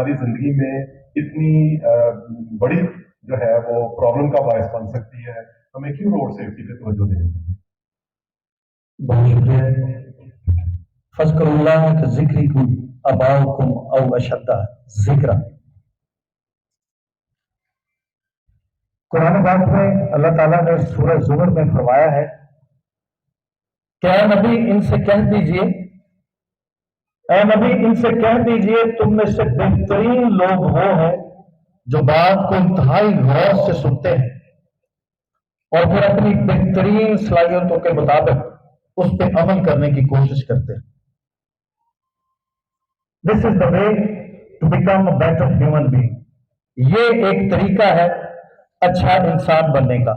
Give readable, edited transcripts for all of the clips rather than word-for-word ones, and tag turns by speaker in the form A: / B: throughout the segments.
A: ہماری زندگی میں اتنی بڑی جو ہے وہ پرابلم کا باعث بن سکتی ہے. ہمیں کیوں روڈ سیفٹی پہ توجہ دینی چاہیے؟
B: بہت شکریہ. فذکروا اللہ کذکرکم آباءکم او اشد ذکرا. قرآن پاک میں اللہ تعالیٰ نے سورہ زمر میں فرمایا ہے کہ اے نبی ان سے کہہ دیجئے، اے نبی ان سے کہہ دیجئے تم میں سے بہترین لوگ وہ ہیں جو بات کو انتہائی غور سے سنتے ہیں اور پھر اپنی بہترین صلاحیتوں کے مطابق اس پہ عمل کرنے کی کوشش کرتے ہیں. This is the way to become a better human being. یہ ایک طریقہ ہے اچھا انسان بننے کا.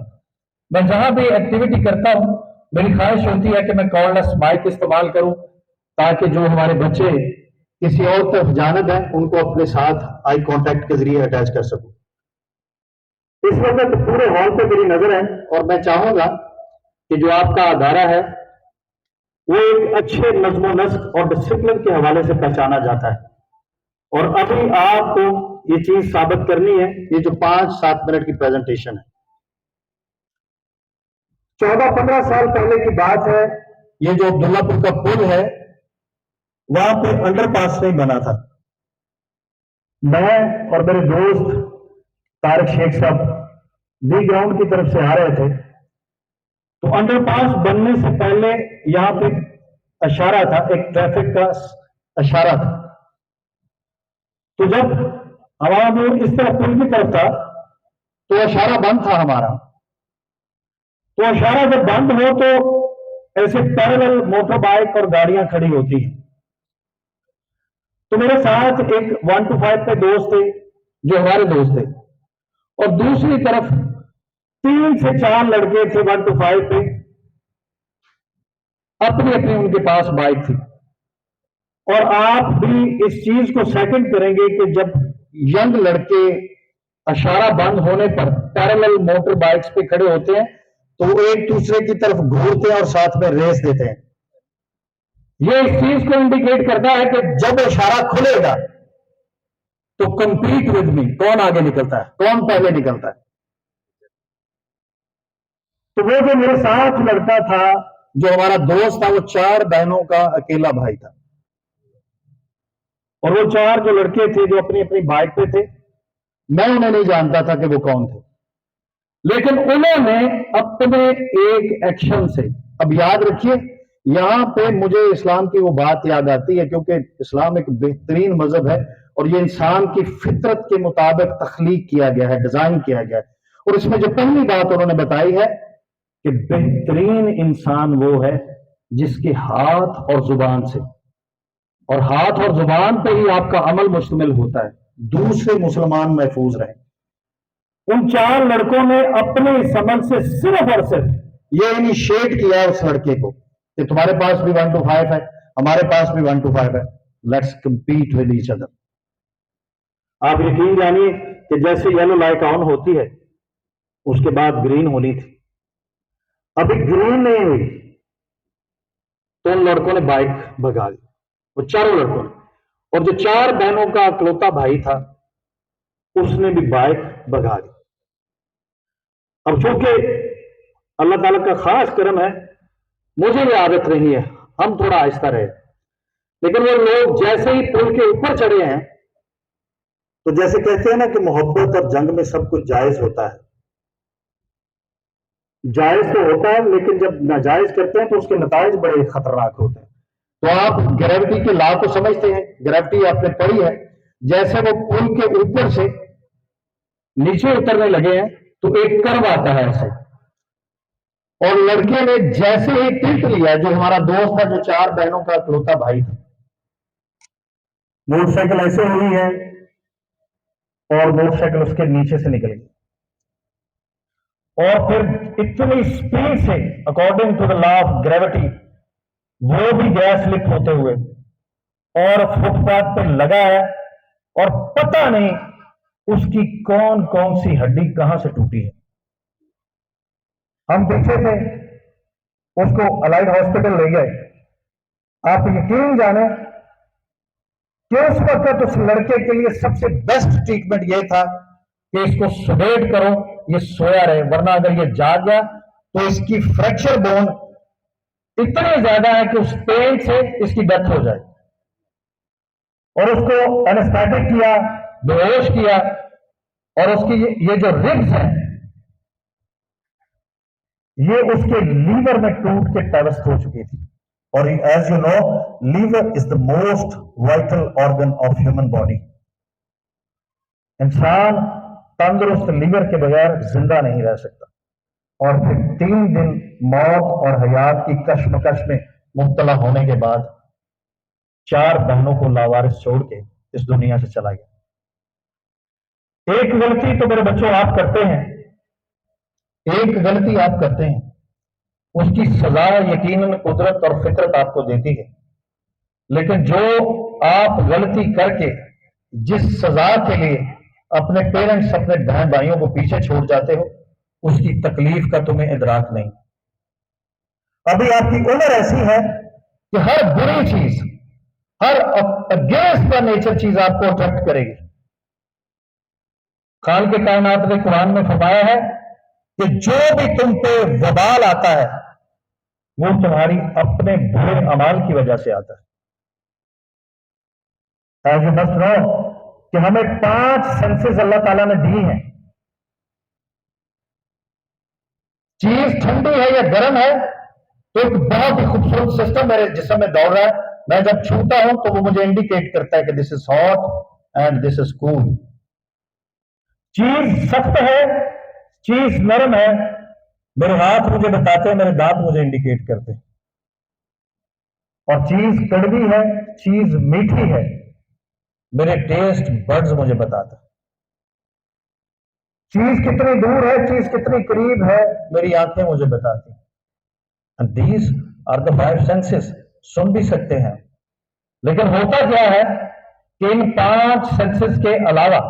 B: میں جہاں بھی ایکٹیویٹی کرتا ہوں میری خواہش ہوتی ہے کہ میں کارڈلیس مائک استعمال کروں تاکہ جو ہمارے بچے کسی اور طرف جانب ہیں ان کو اپنے ساتھ آئی کانٹیکٹ کے ذریعے اٹیچ کر سکوں. اس وقت پورے ہال پہ میری نظر ہے اور میں چاہوں گا کہ جو آپ کا ادارہ ہے وہ ایک اچھے نظم و نسق اور ڈسپلن کے حوالے سے پہچانا جاتا ہے. اور ابھی آپ کو یہ چیز ثابت کرنی ہے. یہ جو 5-7 منٹ کی پریزنٹیشن ہے 14-15 سال پہلے کی بات ہے. یہ جو عبداللہ پور کا پل ہے وہاں پہ انڈر پاس نہیں بنا تھا. میں اور میرے دوست طارق شیخ صاحب بی گراؤنڈ کی طرف سے آ رہے تھے تو انڈر پاس بننے سے پہلے یہاں پہ اشارہ تھا، ایک ٹریفک کا اشارہ تھا. تو جب ہمارا مور اس طرح پل کی طرف تھا تو اشارہ بند تھا ہمارا. تو اشارہ جب بند ہو تو ایسے پیرلل موٹر بائک اور گاڑیاں کھڑی ہوتی ہیں. تو میرے ساتھ ایک 1 to 5 پہ دوست تھے جو ہمارے دوست تھے اور دوسری طرف 3 سے 4 لڑکے تھے 1 to 5 پہ. اپنی اپنی ان کے پاس بائک تھی. اور آپ بھی اس چیز کو سیکنڈ کریں گے کہ جب ینگ لڑکے اشارہ بند ہونے پر پیرلل موٹر بائکس پہ کھڑے ہوتے ہیں تو وہ ایک دوسرے کی طرف گھورتے ہیں اور ساتھ میں ریس دیتے ہیں. یہ اس چیز کو انڈیکیٹ کرتا ہے کہ جب اشارہ کھلے گا تو کمپیٹ ود می، کون آگے نکلتا ہے، کون پہلے نکلتا ہے. تو وہ جو میرے ساتھ لڑکا تھا جو ہمارا دوست تھا وہ 4 بہنوں کا اکیلا بھائی تھا اور وہ 4 جو لڑکے تھے جو اپنی اپنی بائک پہ تھے میں انہیں نہیں جانتا تھا کہ وہ کون تھے. لیکن انہوں نے اپنے ایک ایکشن سے، اب یاد رکھیے یہاں پہ مجھے اسلام کی وہ بات یاد آتی ہے کیونکہ اسلام ایک بہترین مذہب ہے اور یہ انسان کی فطرت کے مطابق تخلیق کیا گیا ہے، ڈیزائن کیا گیا ہے. اور اس میں جو پہلی بات انہوں نے بتائی ہے کہ بہترین انسان وہ ہے جس کے ہاتھ اور زبان سے، اور ہاتھ اور زبان پہ ہی آپ کا عمل مشتمل ہوتا ہے، دوسرے مسلمان محفوظ رہیں. ان 4 لڑکوں نے اپنے اس عمل سے صرف اور صرف یہ انیشیٹ کیا اس لڑکے کو کہ تمہارے پاس بھی 1 to 5 ہے، ہمارے پاس بھی 1 to 5 ہے، let's compete with each other. آپ یقین جانیے کہ جیسے یلو لائٹ آن ہوتی ہے اس کے بعد گرین ہونی تھی، ابھی گرین نہیں ہوئی تو ان لڑکوں نے بائک بھگا دی، وہ 4 لڑکوں نے. اور جو 4 بہنوں کا اکلوتا بھائی تھا اس نے بھی بائک بھگا دی. اب چونکہ اللہ تعالیٰ کا خاص کرم ہے مجھے یہ عادت نہیں ہے، ہم تھوڑا آہستہ رہے، لیکن وہ لوگ جیسے ہی پل کے اوپر چڑھے ہیں تو جیسے کہتے ہیں نا کہ محبت اور جنگ میں سب کچھ جائز ہوتا ہے. جائز تو ہوتا ہے لیکن جب ناجائز کرتے ہیں تو اس کے نتائج بڑے خطرناک ہوتے ہیں. تو آپ گریوٹی کے لا کو سمجھتے ہیں، گریوٹی آپ نے پڑھی ہے. جیسے وہ پل کے اوپر سے نیچے اترنے لگے ہیں تو ایک کرو آتا ہے ایسے، اور لڑکے نے جیسے ہی ٹلٹ لیا، جو ہمارا دوست تھا جو 4 بہنوں کا اکلوتا بھائی تھا، موٹر سائیکل ایسے ہوئی ہے اور موٹر سائیکل اس کے نیچے سے نکل گئی اور پھر اتنی اسپیڈ سے according to the law of gravity وہ بھی گیا سلپ ہوتے ہوئے اور فٹ پاتھ پہ لگا ہے اور پتہ نہیں اس کی کون کون سی ہڈی کہاں سے ٹوٹی ہے. ہم پیچھے تھے، اس کو الائڈ ہاسپٹل لے گئے. آپ یقین جانیں کہ اس وقت اس لڑکے کے لیے سب سے بیسٹ ٹریٹمنٹ یہ تھا کہ اس کو سیڈیٹ کرو، یہ سویا رہے، ورنہ اگر یہ جاگ گیا تو اس کی فریکچر بون اتنی زیادہ ہے کہ اس پین سے اس کی ڈیتھ ہو جائے. اور اس کو اینستھیٹک کیا، بے ہوش کیا، اور اس کی یہ جو ربز ہیں یہ اس کے لیور میں ٹوٹ کے پیوست ہو چکی تھی. اور as you know liver is the most vital organ of human body. انسان تندرست لیور کے بغیر زندہ نہیں رہ سکتا. اور پھر 3 دن موت اور حیات کی کشمکش میں مبتلا ہونے کے بعد 4 بہنوں کو لاوارث چھوڑ کے اس دنیا سے چلا گیا. ایک غلطی تو میرے بچوں آپ کرتے ہیں، ایک غلطی آپ کرتے ہیں، اس کی سزا یقیناً قدرت اور فطرت آپ کو دیتی ہے. لیکن جو آپ غلطی کر کے جس سزا کے لیے اپنے پیرنٹس، اپنے بہن بھائیوں کو پیچھے چھوڑ جاتے ہو، اس کی تکلیف کا تمہیں ادراک نہیں. ابھی آپ کی عمر ایسی ہے کہ ہر بری چیز، ہر اگینسٹ کا نیچر چیز آپ کو اٹریکٹ کرے گی. خالق کے کائنات نے قرآن میں فرمایا ہے کہ جو بھی تم پہ وبال آتا ہے وہ تمہاری اپنے برے اعمال کی وجہ سے آتا ہے. ایز یو مسٹ نو کہ ہمیں 5 سینسز اللہ تعالیٰ نے دی ہیں. چیز ٹھنڈی ہے یا گرم ہے تو ایک بہت ہی خوبصورت سسٹم میرے جسم میں دوڑ رہا ہے. میں جب چھوتا ہوں تو وہ مجھے انڈیکیٹ کرتا ہے کہ دس از ہاٹ اینڈ دس از کول. چیز سخت ہے، چیز نرم ہے، میرے ہاتھ مجھے بتاتے ہیں، میرے دانت مجھے انڈیکیٹ کرتے ہیں. اور چیز کڑوی ہے، چیز میٹھی ہے، میرے ٹیسٹ برڈز مجھے بتاتا ہے. چیز کتنی دور ہے، چیز کتنی قریب ہے، میری آنکھیں مجھے بتاتی ہیں. And these are the 5 senses. سن بھی سکتے ہیں، لیکن ہوتا کیا ہے کہ ان 5 سینسز کے علاوہ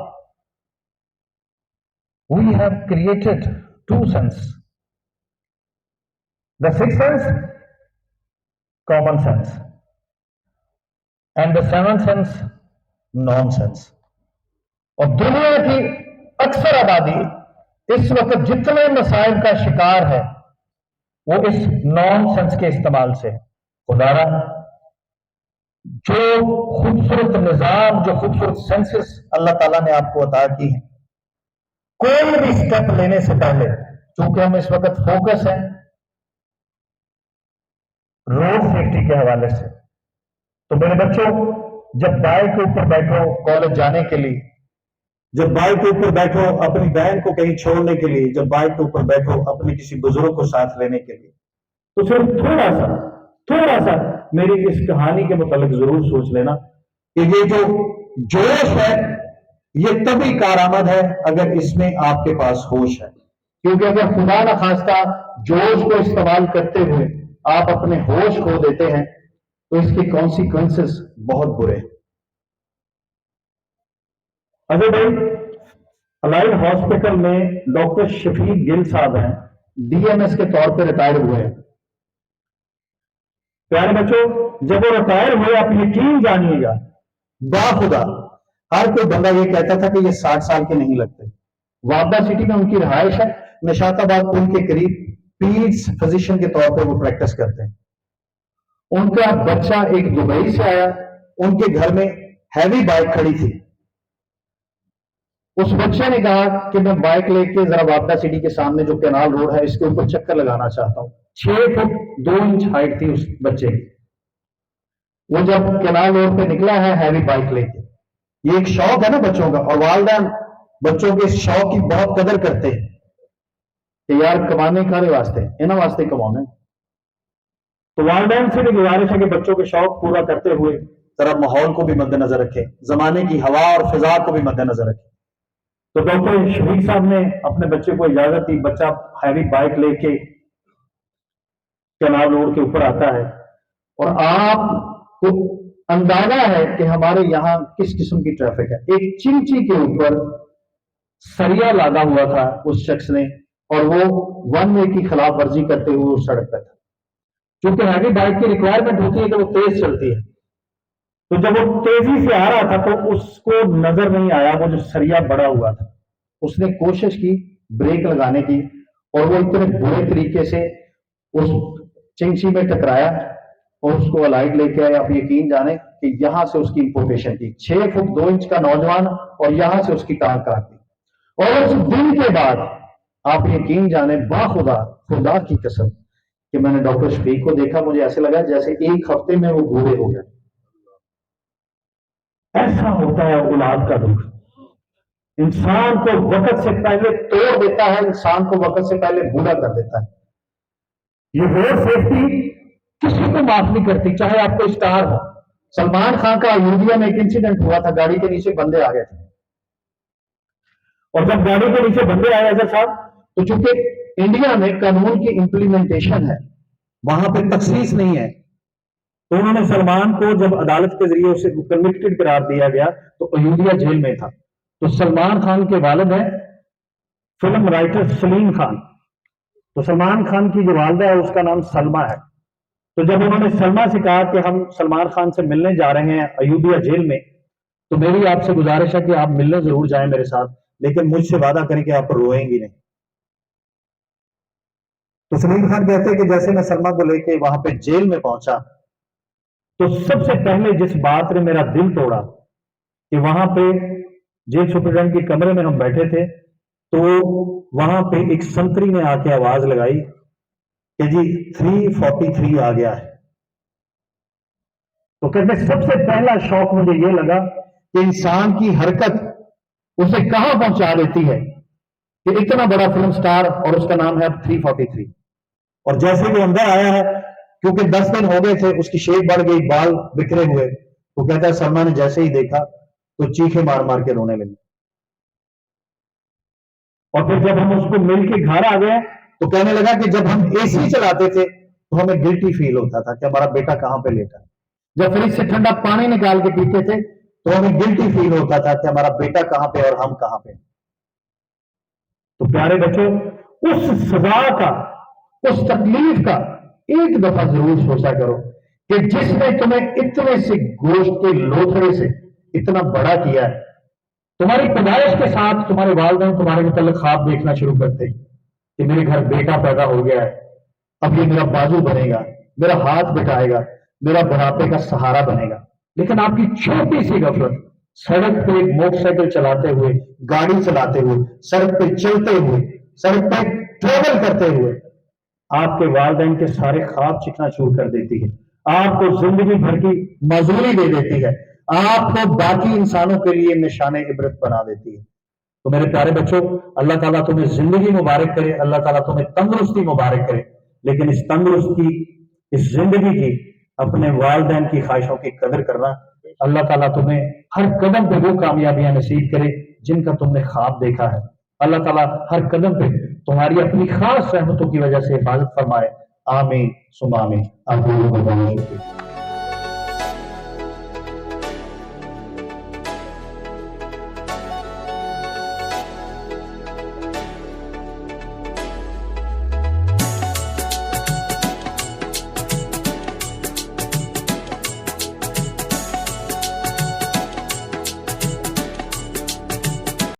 B: we have created 2 senses. The 6th sense, common sense, and the 7th sense, non-sense. اور دنیا کی اکثر آبادی اس وقت جتنے مسائل کا شکار ہے وہ اس نان سینس کے استعمال سے ہے. خدا را جو خوبصورت نظام، جو خوبصورت سینسز اللہ تعالیٰ نے آپ کو عطا کی ہیں، کوئی بھی سٹیپ لینے سے پہلے، چونکہ ہم اس وقت فوکس ہیں روڈ سیفٹی کے حوالے سے، تو میرے بچوں جب بائک کے اوپر بیٹھو کالج جانے کے لیے، جب بائک کے اوپر بیٹھو اپنی بہن کو کہیں چھوڑنے کے لیے، جب بائک کے اوپر بیٹھو اپنے کسی بزرگ کو ساتھ لینے کے لیے، تو صرف تھوڑا سا میری اس کہانی کے متعلق ضرور سوچ لینا کہ یہ جو جوش ہے یہ تبھی کارآمد ہے اگر اس میں آپ کے پاس ہوش ہے. کیونکہ اگر خدا نہ خواستہ جوش کو استعمال کرتے ہوئے آپ اپنے ہوش کھو دیتے ہیں تو اس کے کانسیکوینسز بہت برے ہیں. اجے بھائی الائڈ ہاسپٹل میں ڈاکٹر شفیق گل صاحب ہیں، ڈی ایم ایس کے طور پہ ریٹائر ہوئے ہیں. پیارے بچوں جب وہ ریٹائر ہوئے آپ یقین جانیے گا خدا ہر کوئی بندہ یہ کہتا تھا کہ یہ 60 سال کے نہیں لگتے. وابدہ سٹی میں ان کی رہائش ہے، نشاط آباد پل کے قریب پیڈس فزیشین کے طور پہ وہ پریکٹس کرتے ہیں. ان کا بچہ ایک دبئی سے آیا، ان کے گھر میں ہیوی بائک کھڑی تھی. اس بچے نے کہا کہ میں بائک لے کے ذرا وابدہ سٹی کے سامنے جو کینال روڈ ہے اس کے اوپر چکر لگانا چاہتا ہوں. 6 فٹ 2 انچ ہائٹ تھی اس بچے کی. وہ جب کینال روڈ پہ نکلا ہے ہیوی بائک لے کے، یہ ایک شوق ہے نا بچوں کا، اور والدین بچوں کے اس شوق کی بہت قدر کرتے ہیں کہ یار کمانے کھانے واسطے انہوں واسطے کمانے. تو والدین سے بھی گزارش ہے کہ بچوں کے شوق پورا کرتے ہوئے ذرا ماحول کو بھی مد نظر رکھے، زمانے کی ہوا اور فضا کو بھی مد نظر رکھے. تو ڈاکٹر شفیق صاحب نے اپنے بچے کو اجازت دی. بچہ ہیوی بائک لے کے کینال روڈ کے اوپر آتا ہے اور آپ کو اندازہ ہے کہ ہمارے یہاں کس قسم کی ٹریفک ہے. ایک چمچی کے اوپر سریا لادا ہوا تھا اس شخص نے اور وہ 1 وے کی خلاف ورزی کرتے ہوئے اس سڑک پہ تھا. چونکہ ہیوی بائک کی ریکوائرمنٹ ہوتی ہے کہ وہ تیز چلتی ہے تو جب وہ تیزی سے آ رہا تھا تو اس کو نظر نہیں آیا وہ جو سریا بڑا ہوا تھا. اس نے کوشش کی بریک لگانے کی اور وہ اتنے برے طریقے سے اس چنگسی میں ٹکرایا اور اس کو الائٹ لے کے آئے. آپ یقین جانیں کہ یہاں سے اس کی امپوٹیشن تھی. 6 فٹ 2 انچ کا نوجوان اور یہاں سے اس کی ٹانگ کاٹ دی. اور اس دن کے بعد آپ یقین جانیں باخدا خدا کی قسم کہ میں نے ڈاکٹر شفیق کو دیکھا, مجھے ایسے لگا جیسے ایک ہفتے میں وہ بوڑھے ہو گئے. ایسا ہوتا ہے اولاد کا دکھ. انسان کو وقت سے پہلے توڑ دیتا ہے, انسان کو وقت سے پہلے بوڑھا کر دیتا ہے. یہ روڈ سیفٹی کسی کو معاف نہیں کرتی, چاہے آپ کو اسٹار ہو. سلمان خان کا ایودھیا میں ایک انسیڈنٹ ہوا تھا, گاڑی کے نیچے بندے آ گئے تھے اور جب گاڑی کے نیچے بندے آئے ایسا صاحب, تو چونکہ انڈیا میں قانون کی امپلیمنٹیشن ہے, وہاں پہ تخصیص نہیں ہے, تو انہوں نے سلمان کو جب عدالت کے ذریعے اسے کنوکٹڈ قرار دیا گیا تو ایودھیا جیل میں تھا. تو سلمان خان کے والد ہیں فلم رائٹر سلیم خان, تو سلمان خان کی جو والدہ ہے اس کا نام سلمہ ہے. تو جب انہوں نے سلمہ سے کہا کہ ہم سلمان خان سے ملنے جا رہے ہیں ایودھیا جیل میں, تو میری آپ سے گزارش ہے کہ آپ ملنے ضرور جائیں میرے ساتھ, لیکن مجھ سے وعدہ کریں کہ آپ روئیں گی نہیں. تو سلیم خان کہتے ہیں کہ جیسے میں سلمہ کو لے کے وہاں پہ جیل میں پہنچا تو سب سے پہلے جس بات نے میرا دل توڑا کہ وہاں پہ جیل سپرڈنٹ کے کمرے میں ہم بیٹھے تھے, تو وہاں پہ ایک سنتری نے آ کے آواز لگائی کہ جی 343 آ گیا ہے. تو کہتے سب سے پہلا شوق مجھے یہ لگا کہ انسان کی حرکت اسے کہاں پہنچا دیتی ہے کہ اتنا بڑا فلم سٹار اور اس کا نام ہے 343. اور جیسے وہ اندر آیا ہے, کیونکہ 10 دن ہو گئے تھے, اس کی شیپ بڑھ گئی, بال بکھرے ہوئے, تو کہتا ہے سلمہ نے جیسے ہی دیکھا تو چیخے مار مار کے رونے لگے. اور پھر جب ہم اس کو مل کے گھر آ گئے تو کہنے لگا کہ جب ہم اے سی چلاتے تھے تو ہمیں گلٹی فیل ہوتا تھا کہ ہمارا بیٹا کہاں پہ لیٹا ہے. جب فریج سے ٹھنڈا پانی نکال کے پیتے تھے تو ہمیں گلٹی فیل ہوتا تھا کہ ہمارا بیٹا کہاں پہ اور ہم کہاں پہ. تو پیارے بچوں, اس سزا کا, اس تکلیف کا ایک دفعہ ضرور سوچا کرو کہ جس نے تمہیں اتنے سے گوشت کے لوتھڑے سے اتنا بڑا کیا ہے. تمہاری پیدائش کے ساتھ تمہارے والدین تمہارے متعلق خواب دیکھنا شروع کرتے کہ میرے گھر بیٹا پیدا ہو گیا ہے, اب یہ میرا بازو بنے گا, میرا ہاتھ بٹھائے گا, میرا بڑھاپے کا سہارا بنے گا. لیکن آپ کی چھوٹی سی غفلت, سڑک پہ ایک موٹر سائیکل چلاتے ہوئے, گاڑی چلاتے ہوئے, سڑک پہ چلتے ہوئے, سڑک پہ ٹریول کرتے ہوئے آپ کے والدین کے سارے خواب چکنا شروع کر دیتی ہے, آپ کو زندگی بھر کی معذوری دے دیتی ہے, آپ کو باقی انسانوں کے لیے نشان عبرت بنا دیتی ہے. تو میرے پیارے بچوں, اللہ تعالیٰ تمہیں زندگی مبارک کرے, اللہ تعالیٰ تمہیں تندرستی مبارک کرے, لیکن اس تندرستی, اس زندگی کی, اپنے والدین کی خواہشوں کی قدر کرنا. اللہ تعالیٰ تمہیں ہر قدم پہ وہ کامیابیاں نصیب کرے جن کا تم نے خواب دیکھا ہے. اللہ تعالیٰ ہر قدم پہ تمہاری اپنی خاص رحمتوں کی وجہ سے حفاظت فرمائے. آمین ثم آمین. آپ لوگوں کو بہت شکریہ.